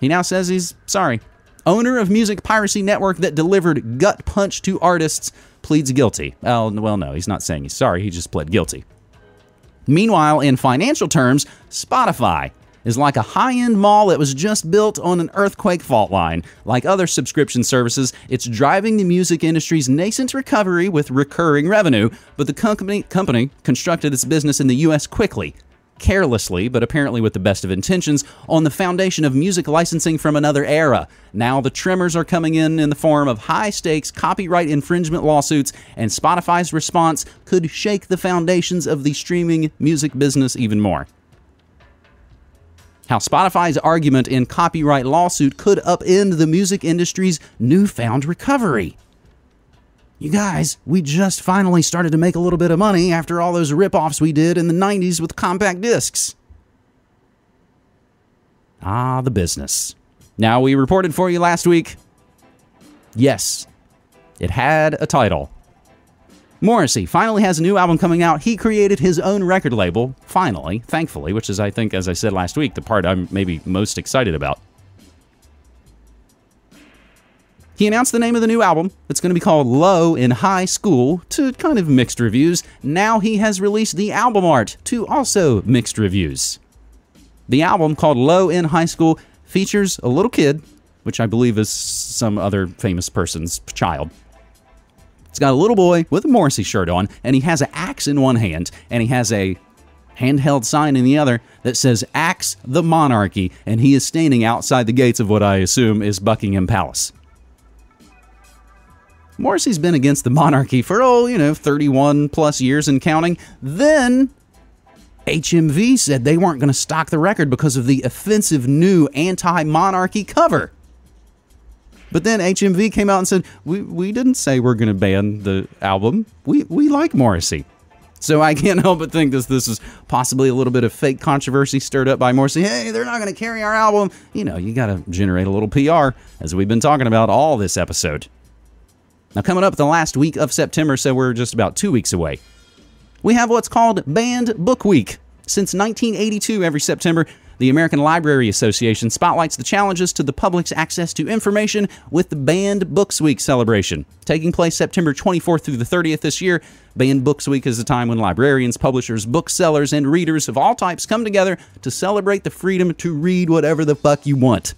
He now says he's sorry. Owner of music piracy network that delivered gut punch to artists pleads guilty. Well, no, he's not saying he's sorry. He just pled guilty. Meanwhile, in financial terms, Spotify is like a high-end mall that was just built on an earthquake fault line. Like other subscription services, it's driving the music industry's nascent recovery with recurring revenue, but the company constructed its business in the U.S. quickly, carelessly, but apparently with the best of intentions, on the foundation of music licensing from another era. Now the tremors are coming in the form of high-stakes copyright infringement lawsuits, and Spotify's response could shake the foundations of the streaming music business even more. How Spotify's argument in copyright lawsuit could upend the music industry's newfound recovery. You guys, we just finally started to make a little bit of money after all those rip-offs we did in the 90s with compact discs. Ah, the business. Now, we reported for you last week. Yes, it had a title. Morrissey finally has a new album coming out. He created his own record label, finally, thankfully, which is, I think, as I said last week, the part I'm maybe most excited about. He announced the name of the new album. It's going to be called Low in High School, to kind of mixed reviews. Now he has released the album art to also mixed reviews. The album, called Low in High School, features a little kid, which I believe is some other famous person's child. It's got a little boy with a Morrissey shirt on, and he has an axe in one hand, and he has a handheld sign in the other that says Axe the Monarchy, and he is standing outside the gates of what I assume is Buckingham Palace. Morrissey's been against the monarchy for, 31 plus years and counting. Then HMV said they weren't going to stock the record because of the offensive new anti-monarchy cover. But then HMV came out and said, we didn't say we're going to ban the album. We like Morrissey. So I can't help but think this is possibly a little bit of fake controversy stirred up by Morrissey. Hey, they're not going to carry our album. You got to generate a little PR, as we've been talking about all this episode. Now, coming up the last week of September, so we're just about 2 weeks away, we have what's called Banned Book Week. Since 1982, every September, the American Library Association spotlights the challenges to the public's access to information with the Banned Books Week celebration. Taking place September 24th through the 30th this year, Banned Books Week is a time when librarians, publishers, booksellers, and readers of all types come together to celebrate the freedom to read whatever the fuck you want.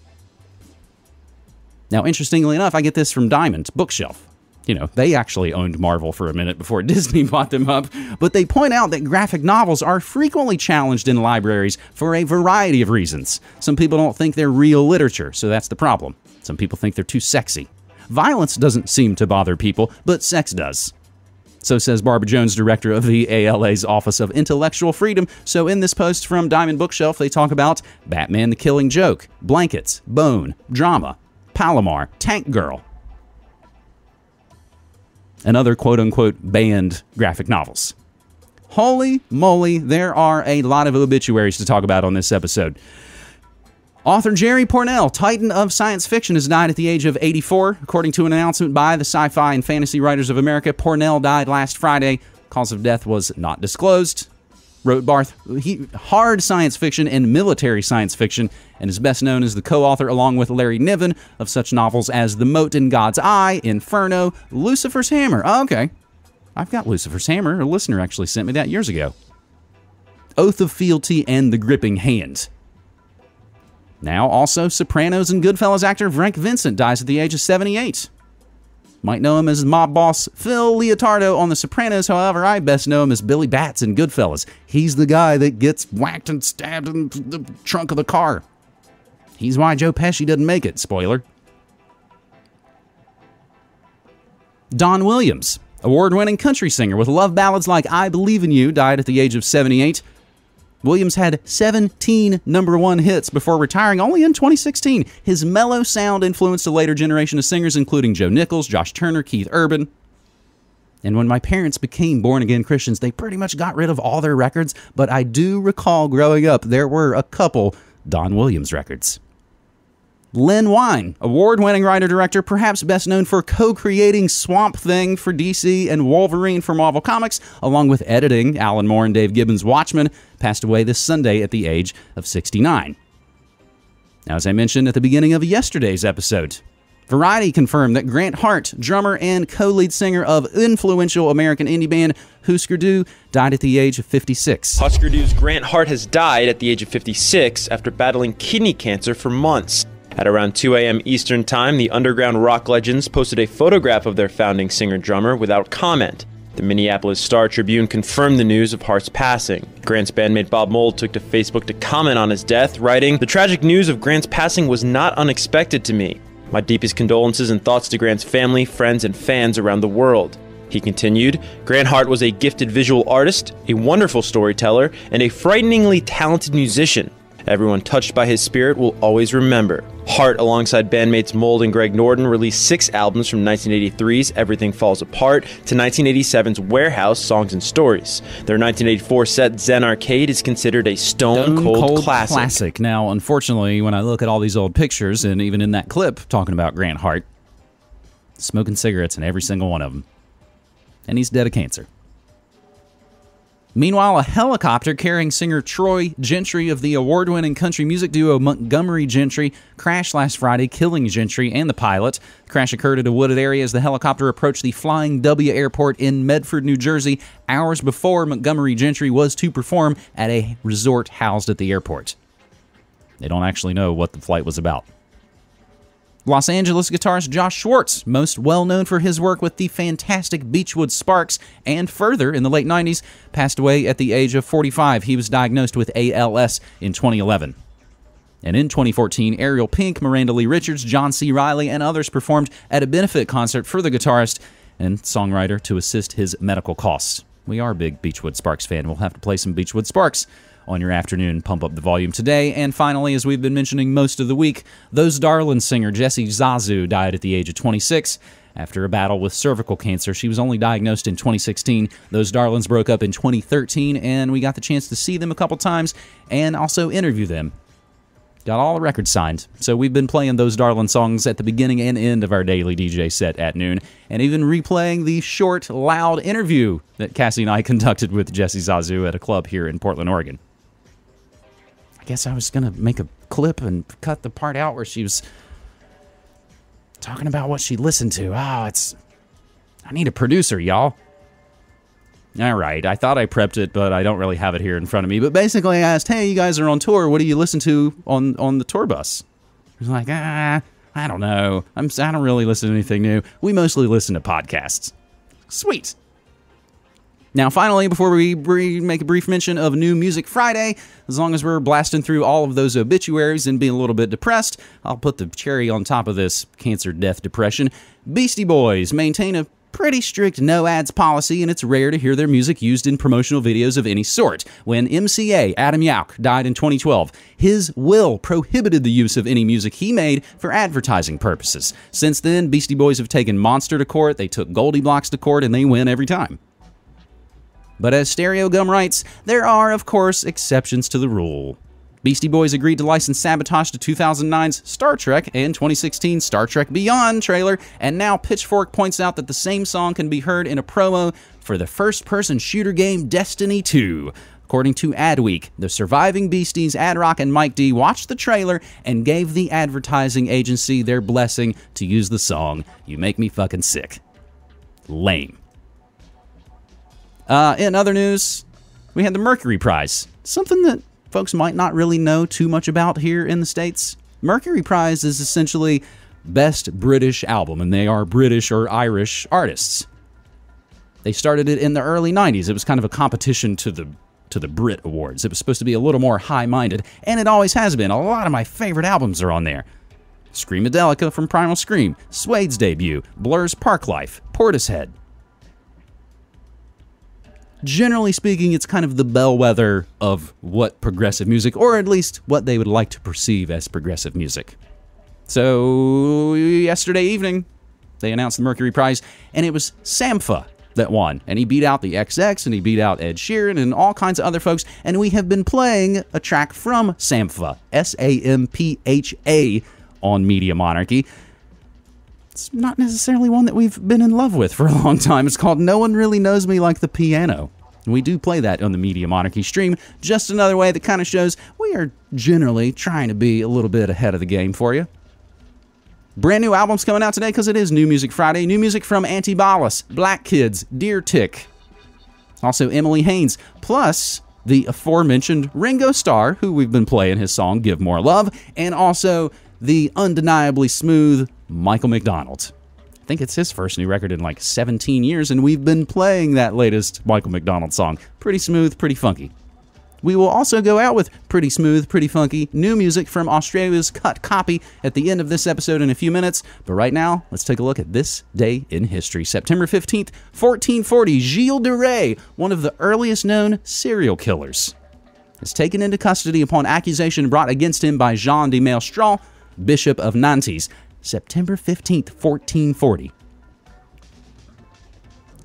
Now, interestingly enough, I get this from Diamond Bookshelf. They actually owned Marvel for a minute before Disney bought them up, but they point out that graphic novels are frequently challenged in libraries for a variety of reasons. Some people don't think they're real literature, so that's the problem. Some people think they're too sexy. Violence doesn't seem to bother people, but sex does. So says Barbara Jones, director of the ALA's Office of Intellectual Freedom. So in this post from Diamond Bookshelf, they talk about Batman the Killing Joke, Blankets, Bone, Drama, Palomar, Tank Girl, and other quote-unquote banned graphic novels. Holy moly, there are a lot of obituaries to talk about on this episode. Author Jerry Pournelle, titan of science fiction, has died at the age of 84. According to an announcement by the Sci-Fi and Fantasy Writers of America, Pournelle died last Friday. Cause of death was not disclosed. Wrote hard science fiction and military science fiction, and is best known as the co-author, along with Larry Niven, of such novels as The Moat in God's Eye, Inferno, Lucifer's Hammer. Oh, okay. I've got Lucifer's Hammer. A listener actually sent me that years ago. Oath of Fealty and The Gripping Hand. Now, also, Sopranos and Goodfellas actor Frank Vincent dies at the age of 78. Might know him as mob boss Phil Leotardo on The Sopranos, however, I best know him as Billy Batts in Goodfellas. He's the guy that gets whacked and stabbed in the trunk of the car. He's why Joe Pesci doesn't make it, spoiler. Don Williams, award-winning country singer with love ballads like I Believe in You, died at the age of 78. Williams had 17 #1 hits before retiring only in 2016. His mellow sound influenced a later generation of singers, including Joe Nichols, Josh Turner, Keith Urban. And when my parents became born-again Christians, they pretty much got rid of all their records, but I do recall growing up there were a couple Don Williams records. Len Wein, award-winning writer-director, perhaps best known for co-creating Swamp Thing for DC and Wolverine for Marvel Comics, along with editing Alan Moore and Dave Gibbons' Watchmen, passed away this Sunday at the age of 69. Now, as I mentioned at the beginning of yesterday's episode, Variety confirmed that Grant Hart, drummer and co-lead singer of influential American indie band Husker Du, died at the age of 56. Husker Du's Grant Hart has died at the age of 56 after battling kidney cancer for months. At around 2 a.m. Eastern Time, the underground rock legends posted a photograph of their founding singer-drummer without comment. The Minneapolis Star-Tribune confirmed the news of Hart's passing. Grant's bandmate Bob Mould took to Facebook to comment on his death, writing, "The tragic news of Grant's passing was not unexpected to me. My deepest condolences and thoughts to Grant's family, friends, and fans around the world." He continued, "Grant Hart was a gifted visual artist, a wonderful storyteller, and a frighteningly talented musician. Everyone touched by his spirit will always remember." Hart, alongside bandmates Mould and Greg Norton, released 6 albums from 1983's Everything Falls Apart to 1987's Warehouse, Songs and Stories. Their 1984 set Zen Arcade is considered a stone-cold classic. Now, unfortunately, when I look at all these old pictures, and even in that clip talking about Grant Hart, smoking cigarettes in every single one of them. And he's dead of cancer. Meanwhile, a helicopter carrying singer Troy Gentry of the award-winning country music duo Montgomery Gentry crashed last Friday, killing Gentry and the pilot. The crash occurred at a wooded area as the helicopter approached the Flying W Airport in Medford, New Jersey, hours before Montgomery Gentry was to perform at a resort housed at the airport. They don't actually know what the flight was about. Los Angeles guitarist Josh Schwartz, most well-known for his work with the fantastic Beachwood Sparks and Further in the late 90s, passed away at the age of 45. He was diagnosed with ALS in 2011. And in 2014, Ariel Pink, Miranda Lee Richards, John C. Reilly, and others performed at a benefit concert for the guitarist and songwriter to assist his medical costs. We are a big Beachwood Sparks fan. We'll have to play some Beachwood Sparks on your afternoon. Pump up the volume today. And finally, as we've been mentioning most of the week, Those Darlin' singer Jessie Zazu died at the age of 26 after a battle with cervical cancer. She was only diagnosed in 2016. Those Darlins broke up in 2013, and we got the chance to see them a couple times and also interview them. Got all the records signed. So we've been playing Those Darlin' songs at the beginning and end of our daily DJ set at noon, and even replaying the short, loud interview that Cassie and I conducted with Jessie Zazu at a club here in Portland, Oregon. I guess I was going to make a clip and cut the part out where she was talking about what she listened to. I need a producer, y'all. All right, I thought I prepped it, but I don't really have it here in front of me. But basically, I asked, hey, you guys are on tour. What do you listen to on the tour bus? He was like, I don't know. I don't really listen to anything new. We mostly listen to podcasts. Sweet. Now, finally, before we make a brief mention of New Music Friday, as long as we're blasting through all of those obituaries and being a little bit depressed, I'll put the cherry on top of this cancer, death, depression. Beastie Boys maintain a pretty strict no ads policy, and it's rare to hear their music used in promotional videos of any sort. When MCA Adam Yauch died in 2012, his will prohibited the use of any music he made for advertising purposes. Since then, Beastie Boys have taken Monster to court, they took Goldie Blocks to court, and they win every time. But as Stereo Gum writes, there are, of course, exceptions to the rule. Beastie Boys agreed to license Sabotage to 2009's Star Trek and 2016 Star Trek Beyond trailer, and now Pitchfork points out that the same song can be heard in a promo for the first-person shooter game Destiny 2. According to Adweek, the surviving Beasties, Ad Rock and Mike D, watched the trailer and gave the advertising agency their blessing to use the song You Make Me Fucking Sick. Lame. In other news, we had the Mercury Prize, something that folks might not really know too much about here in the States. Mercury Prize is essentially Best British Album, and they are British or Irish artists. They started it in the early 90s. It was kind of a competition to the Brit Awards. It was supposed to be a little more high-minded, and it always has been. A lot of my favorite albums are on there. Screamadelica from Primal Scream, Suede's debut, Blur's Parklife, Portishead. Generally speaking, it's kind of the bellwether of what progressive music, or at least what they would like to perceive as progressive music. So, yesterday evening, they announced the Mercury Prize, and it was Sampha that won. And he beat out the XX, and he beat out Ed Sheeran, and all kinds of other folks. And we have been playing a track from Sampha, S-A-M-P-H-A, on Media Monarchy. It's not necessarily one that we've been in love with for a long time. It's called No One Really Knows Me Like the Piano. And we do play that on the Media Monarchy stream. Just another way that kind of shows we are generally trying to be a little bit ahead of the game for you. Brand new albums coming out today because it is New Music Friday. New music from Antibalas, Black Kids, Deer Tick. Also Emily Haynes. Plus the aforementioned Ringo Starr, who we've been playing his song Give More Love. And also the undeniably smooth Michael McDonald. I think it's his first new record in like 17 years, and we've been playing that latest Michael McDonald song. Pretty smooth, pretty funky. We will also go out with pretty smooth, pretty funky new music from Australia's Cut Copy at the end of this episode in a few minutes. But right now, let's take a look at this day in history. September 15th, 1440, Gilles de Rais, one of the earliest known serial killers, is taken into custody upon accusation brought against him by Jean de Maelstrom, Bishop of Nantes. September 15th, 1440.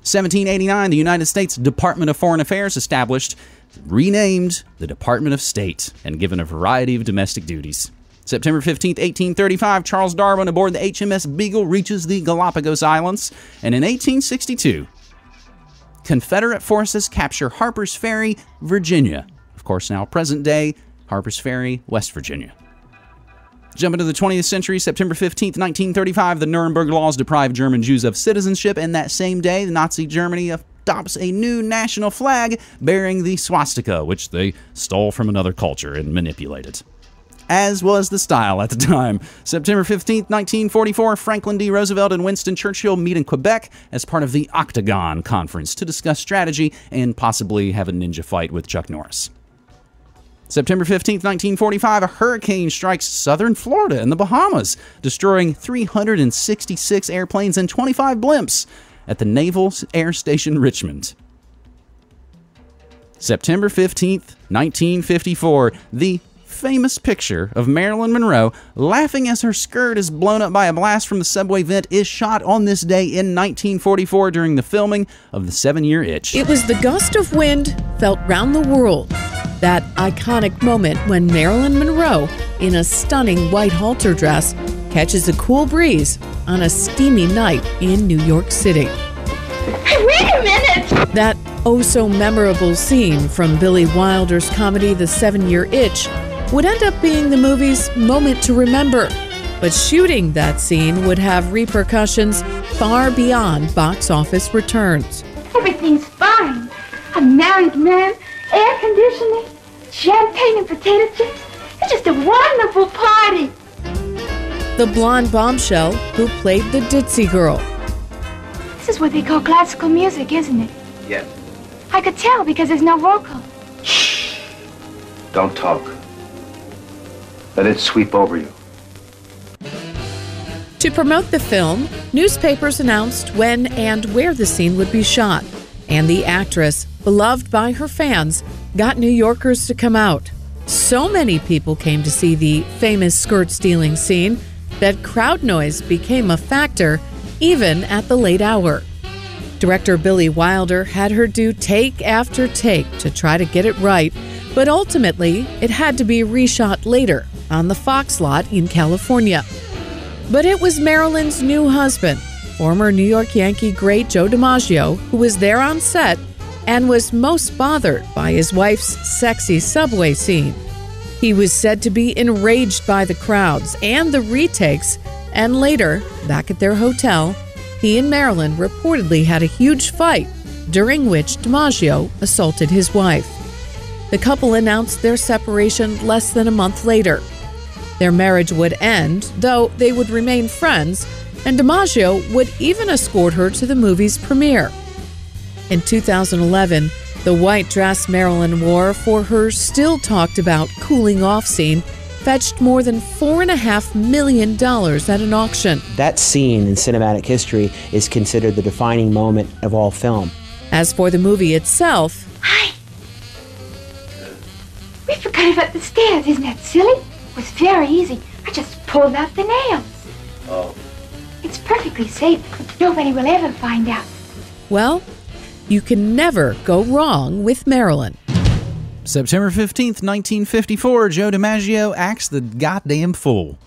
1789, the United States Department of Foreign Affairs established, renamed the Department of State, and given a variety of domestic duties. September 15th, 1835, Charles Darwin aboard the HMS Beagle reaches the Galapagos Islands. And in 1862, Confederate forces capture Harper's Ferry, Virginia. Of course, now present day, Harper's Ferry, West Virginia. Jump into the 20th century, September 15th, 1935, the Nuremberg Laws deprive German Jews of citizenship, and that same day, Nazi Germany adopts a new national flag bearing the swastika, which they stole from another culture and manipulated. As was the style at the time. September 15th, 1944, Franklin D. Roosevelt and Winston Churchill meet in Quebec as part of the Octagon Conference to discuss strategy and possibly have a ninja fight with Chuck Norris. September 15th, 1945, a hurricane strikes southern Florida and the Bahamas, destroying 366 airplanes and 25 blimps at the Naval Air Station Richmond. September 15th, 1954, the famous picture of Marilyn Monroe laughing as her skirt is blown up by a blast from the subway vent is shot on this day in 1944 during the filming of The 7-Year Itch. It was the gust of wind felt round the world. That iconic moment when Marilyn Monroe, in a stunning white halter dress, catches a cool breeze on a steamy night in New York City. Wait a minute! That oh-so-memorable scene from Billy Wilder's comedy The 7-Year Itch would end up being the movie's moment to remember. But shooting that scene would have repercussions far beyond box office returns. Everything's fine. A married man, air conditioning, champagne and potato chips. It's just a wonderful party. The blonde bombshell who played the ditzy girl. This is what they call classical music, isn't it? Yes. I could tell because there's no vocal. Shh. Don't talk. Let it sweep over you. To promote the film, newspapers announced when and where the scene would be shot, and the actress, beloved by her fans, got New Yorkers to come out. So many people came to see the famous skirt-stealing scene that crowd noise became a factor even at the late hour. Director Billy Wilder had her do take after take to try to get it right, but ultimately it had to be reshot later on the Fox lot in California. But it was Marilyn's new husband, former New York Yankee great Joe DiMaggio, who was there on set and was most bothered by his wife's sexy subway scene. He was said to be enraged by the crowds and the retakes, and later, back at their hotel, he and Marilyn reportedly had a huge fight, during which DiMaggio assaulted his wife. The couple announced their separation less than a month later. Their marriage would end, though they would remain friends, and DiMaggio would even escort her to the movie's premiere. In 2011, the white dress Marilyn wore for her still-talked-about cooling-off scene fetched more than $4.5 million at an auction. That scene in cinematic history is considered the defining moment of all film. As for the movie itself... Hi! We forgot about the stairs, isn't that silly? It was very easy. I just pulled out the nails. Oh. It's perfectly safe. Nobody will ever find out. Well, you can never go wrong with Marilyn. September 15th, 1954, Joe DiMaggio acts the goddamn fool.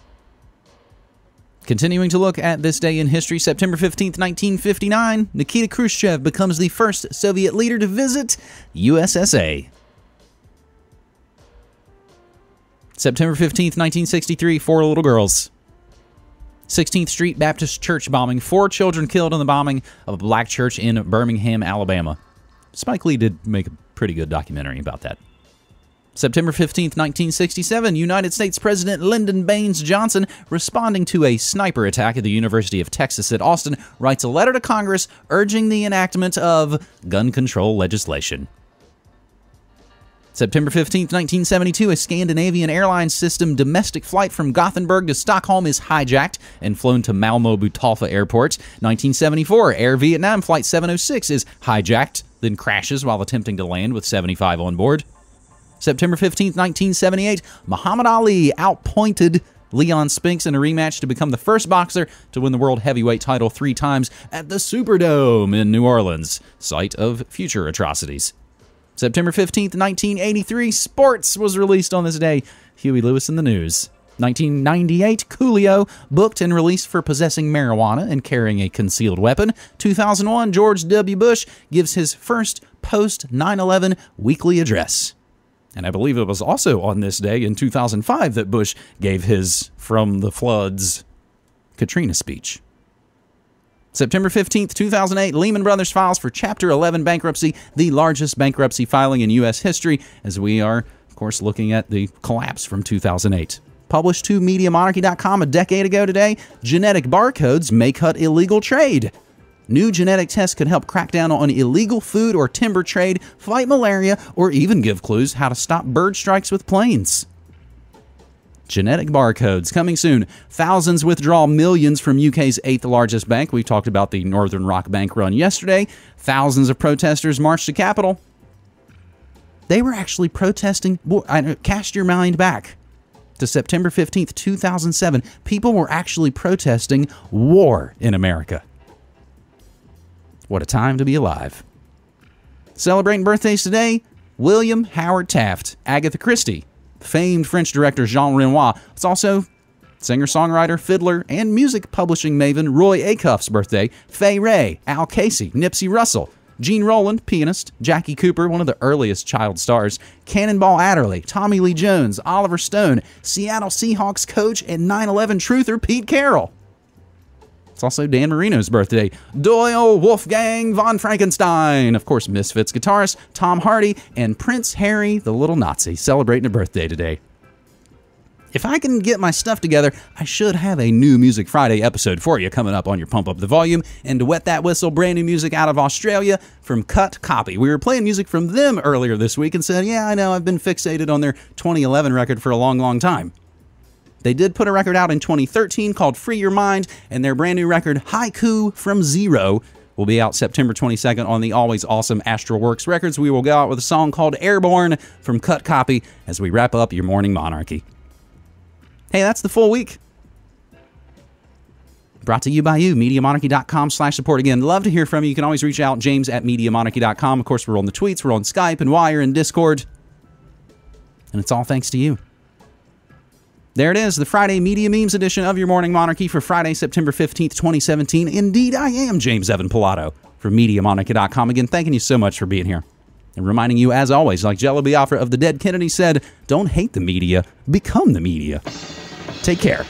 Continuing to look at this day in history, September 15th, 1959, Nikita Khrushchev becomes the first Soviet leader to visit USSA. September 15th, 1963, 4 little girls. 16th Street Baptist Church bombing. 4 children killed in the bombing of a black church in Birmingham, Alabama. Spike Lee did make a pretty good documentary about that. September 15th, 1967, United States President Lyndon Baines Johnson, responding to a sniper attack at the University of Texas at Austin, writes a letter to Congress urging the enactment of gun control legislation. September 15th, 1972, a Scandinavian Airlines system domestic flight from Gothenburg to Stockholm is hijacked and flown to Malmö-Butolpha Airport. 1974, Air Vietnam Flight 706 is hijacked, then crashes while attempting to land with 75 on board. September 15th, 1978, Muhammad Ali outpointed Leon Spinks in a rematch to become the first boxer to win the World Heavyweight title 3 times at the Superdome in New Orleans, site of future atrocities. September 15th, 1983, Sports was released on this day. Huey Lewis in the news. 1998, Coolio booked and released for possessing marijuana and carrying a concealed weapon. 2001, George W. Bush gives his first post-9/11 weekly address. And I believe it was also on this day in 2005 that Bush gave his From the Floods Katrina speech. September 15th, 2008, Lehman Brothers files for Chapter 11 bankruptcy, the largest bankruptcy filing in U.S. history, as we are, of course, looking at the collapse from 2008. Published to MediaMonarchy.com a decade ago today, genetic barcodes may cut illegal trade. New genetic tests could help crack down on illegal food or timber trade, fight malaria, or even give clues how to stop bird strikes with planes. Genetic barcodes coming soon. Thousands withdraw millions from UK's 8th largest bank. We talked about the Northern Rock bank run yesterday. Thousands of protesters marched to Capitol. They were actually protesting. Cast your mind back to September 15th, 2007. People were actually protesting war in America. What a time to be alive. Celebrating birthdays today, William Howard Taft, Agatha Christie, famed French director Jean Renoir. It's also singer-songwriter, fiddler, and music publishing maven Roy Acuff's birthday. Fay Wray, Al Casey, Nipsey Russell, Gene Rowland, pianist, Jackie Cooper, one of the earliest child stars, Cannonball Adderley, Tommy Lee Jones, Oliver Stone, Seattle Seahawks coach and 9/11 truther Pete Carroll. It's also Dan Marino's birthday. Doyle Wolfgang von Frankenstein. Of course, Misfits guitarist Tom Hardy and Prince Harry, the Little Nazi, celebrating a birthday today. If I can get my stuff together, I should have a new Music Friday episode for you coming up on your Pump Up the Volume. And to wet that whistle, brand new music out of Australia from Cut Copy. We were playing music from them earlier this week and said, yeah, I know, I've been fixated on their 2011 record for a long, long time. They did put a record out in 2013 called Free Your Mind, and their brand new record, Haiku from Zero, will be out September 22nd on the always awesome Astral Works Records. We will go out with a song called Airborne from Cut Copy as we wrap up your morning monarchy. Hey, that's the full week. Brought to you by you, MediaMonarchy.com/support. Again, love to hear from you. You can always reach out, James@MediaMonarchy.com. Of course, we're on the tweets, we're on Skype and Wire and Discord. And it's all thanks to you. There it is, the Friday Media Memes edition of your Morning Monarchy for Friday, September 15th, 2017. Indeed, I am James Evan Pilato from MediaMonarchy.com. Again, thanking you so much for being here. And reminding you, as always, like Jello Biafra of the Dead Kennedy said, don't hate the media, become the media. Take care.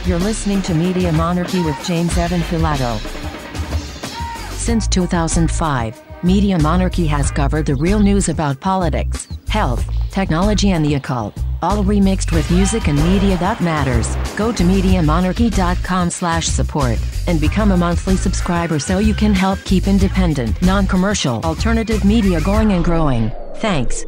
You're listening to Media Monarchy with James Evan Pilato. Since 2005, Media Monarchy has covered the real news about politics, health, technology, and the occult, all remixed with music and media that matters. Go to MediaMonarchy.com/support and become a monthly subscriber so you can help keep independent, non-commercial, alternative media going and growing. Thanks.